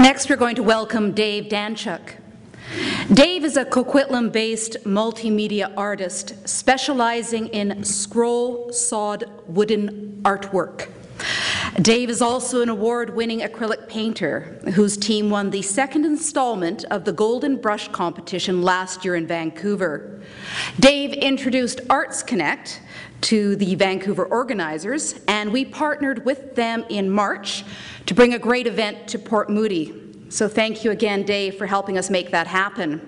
Next, we're going to welcome Dave Danchuk. Dave is a Coquitlam-based multimedia artist specializing in scroll-sawed wooden artwork. Dave is also an award-winning acrylic painter whose team won the second installment of the Golden Brush competition last year in Vancouver. Dave introduced Arts Connect to the Vancouver organizers, and we partnered with them in March to bring a great event to Port Moody. So thank you again, Dave, for helping us make that happen.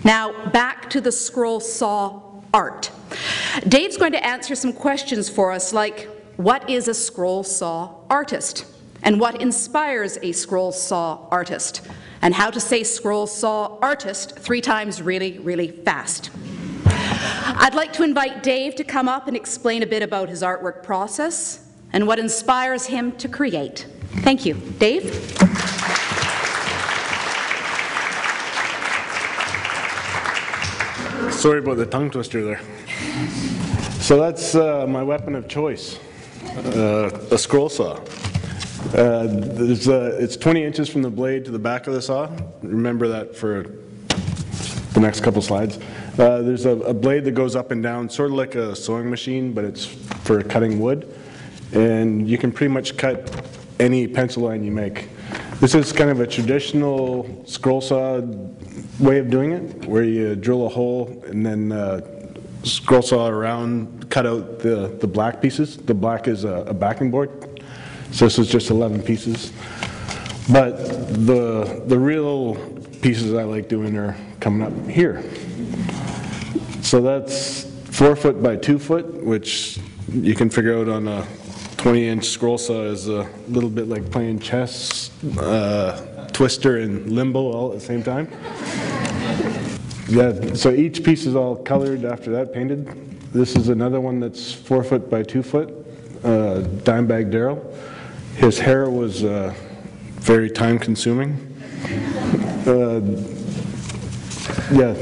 Now, back to the scroll saw art. Dave's going to answer some questions for us, like, what is a scroll saw artist? And what inspires a scroll saw artist? And how to say scroll saw artist 3 times really, really fast. I'd like to invite Dave to come up and explain a bit about his artwork process and what inspires him to create. Thank you. Dave? Sorry about the tongue twister there. So that's my weapon of choice, a scroll saw. It's 20 inches from the blade to the back of the saw. Remember that for the next couple slides. There's a blade that goes up and down, sort of like a sewing machine, but it's for cutting wood. And you can pretty much cut any pencil line you make. This is kind of a traditional scroll saw way of doing it, where you drill a hole and then scroll saw around, cut out the black pieces. The black is a backing board, so this is just 11 pieces. But the real pieces I like doing are coming up here. So that's 4 foot by 2 foot, which you can figure out on a 20-inch scroll saw is a little bit like playing chess, twister and limbo all at the same time. Yeah, so each piece is all colored after that, painted. This is another one that's 4 foot by 2 foot, Dimebag Daryl. His hair was very time-consuming. Yeah,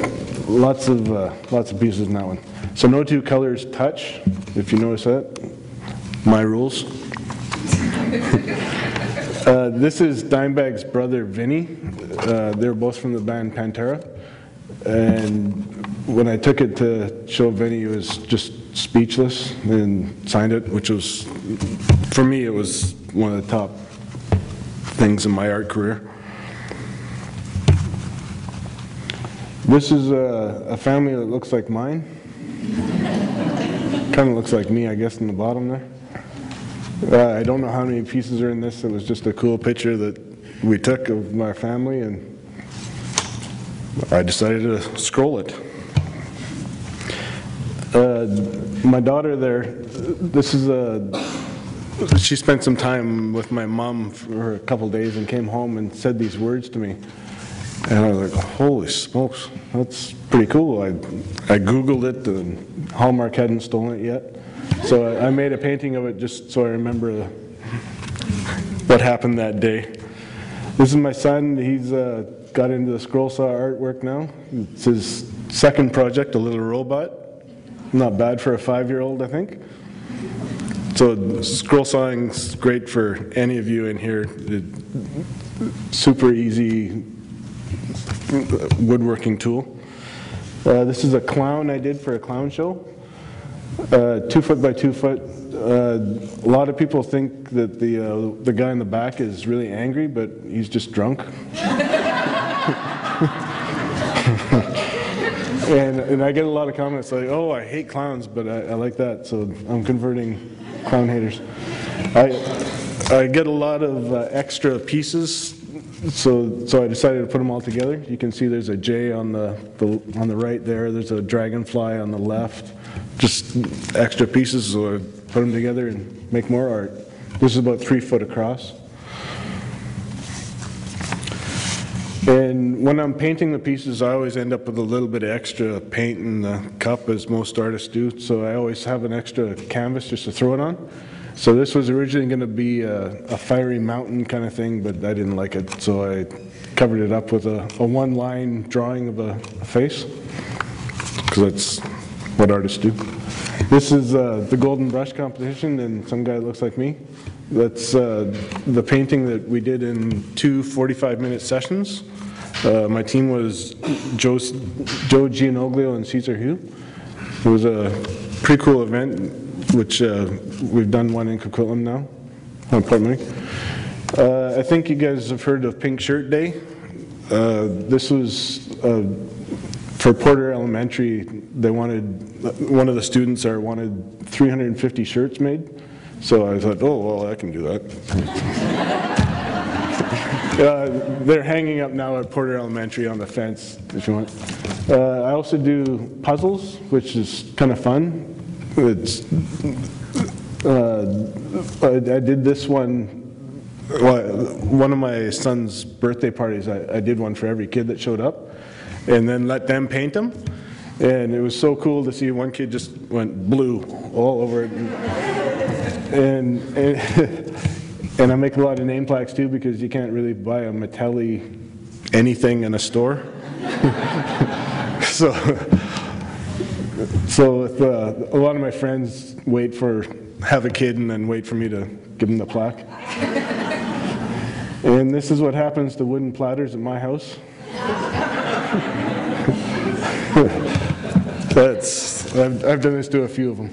lots of pieces in that one. So no two colors touch, if you notice that. My rules. This is Dimebag's brother, Vinny. They're both from the band Pantera. And when I took it to show Vinny, he was just speechless and signed it, which was, for me, it was one of the top things in my art career. This is a family that looks like mine. Kind of looks like me, I guess, in the bottom there. I don't know how many pieces are in this. It was just a cool picture that we took of my family, and I decided to scroll it. My daughter there, this is she spent some time with my mom for a couple days and came home and said these words to me. And I was like, holy smokes, that's pretty cool. I Googled it, and Hallmark hadn't stolen it yet. So I made a painting of it just so I remember what happened that day. This is my son. He's got into the scroll saw artwork now. It's his second project, a little robot. Not bad for a 5-year-old, I think. So scroll sawing's great for any of you in here. Super easy woodworking tool. This is a clown I did for a clown show. 2 foot by 2 foot. A lot of people think that the guy in the back is really angry, but he's just drunk. and I get a lot of comments like, "Oh, I hate clowns, but I like that." So I'm converting clown haters. I get a lot of extra pieces. So I decided to put them all together. You can see there's a J on the right there. There's a dragonfly on the left. Just extra pieces, so I put them together and make more art. This is about 3 foot across. And when I'm painting the pieces, I always end up with a little bit of extra paint in the cup, as most artists do. So I always have an extra canvas just to throw it on. So this was originally going to be a fiery mountain kind of thing, but I didn't like it, so I covered it up with a one-line drawing of a face, because that's what artists do. This is the Golden Brush competition, and some guy that looks like me. That's the painting that we did in 2 45-minute sessions. My team was Joe Gianoglio and Cesar Hugh. It was a pretty cool event, which we've done one in Coquitlam now, on Port Moody. I think you guys have heard of Pink Shirt Day. This was for Porter Elementary. They wanted, one of the students there wanted 350 shirts made. So I thought, oh, well, I can do that. They're hanging up now at Porter Elementary on the fence, if you want. I also do puzzles, which is kind of fun. It's, I did this one of my son's birthday parties. I did one for every kid that showed up, and then let them paint them. And it was so cool to see one kid just went blue all over it. And I make a lot of name plaques too, because you can't really buy a Mattelli anything in a store. So if, a lot of my friends have a kid and then wait for me to give them the plaque. And this is what happens to wooden platters at my house. I've done this to a few of them.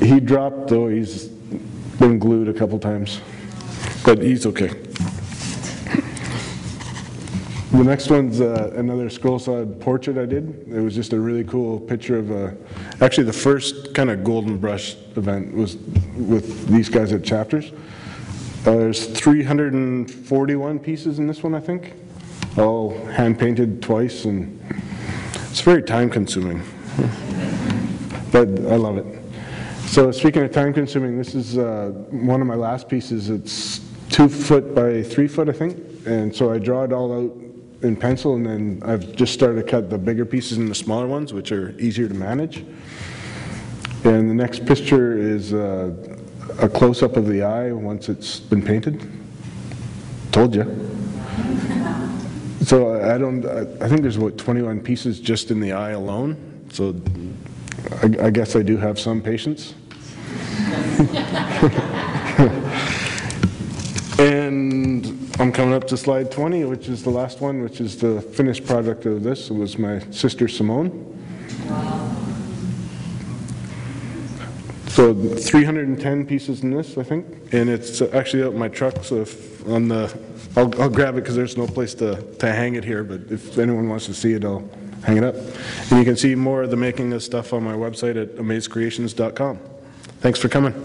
He dropped, though. He's been glued a couple times, but he's okay. The next one's another scroll solid portrait I did. It was just a really cool picture of actually the first kind of Golden Brush event was with these guys at Chapters. There's 341 pieces in this one, I think, all hand painted twice, and it's very time consuming, but I love it. So speaking of time consuming, this is one of my last pieces. It's 2 foot by 3 foot, I think, and so I draw it all out in pencil, and then I've just started to cut the bigger pieces into smaller ones, which are easier to manage. And the next picture is a close-up of the eye once it's been painted. Told you. So I think there's about 21 pieces just in the eye alone, so I guess I do have some patience. And I'm coming up to slide 20, which is the last one, which is the finished product of this. It was my sister Simone. So 310 pieces in this, I think, and it's actually out in my truck. So if I'll grab it because there's no place to hang it here. But if anyone wants to see it, I'll hang it up. And you can see more of the making of stuff on my website at amazecreations.com. Thanks for coming.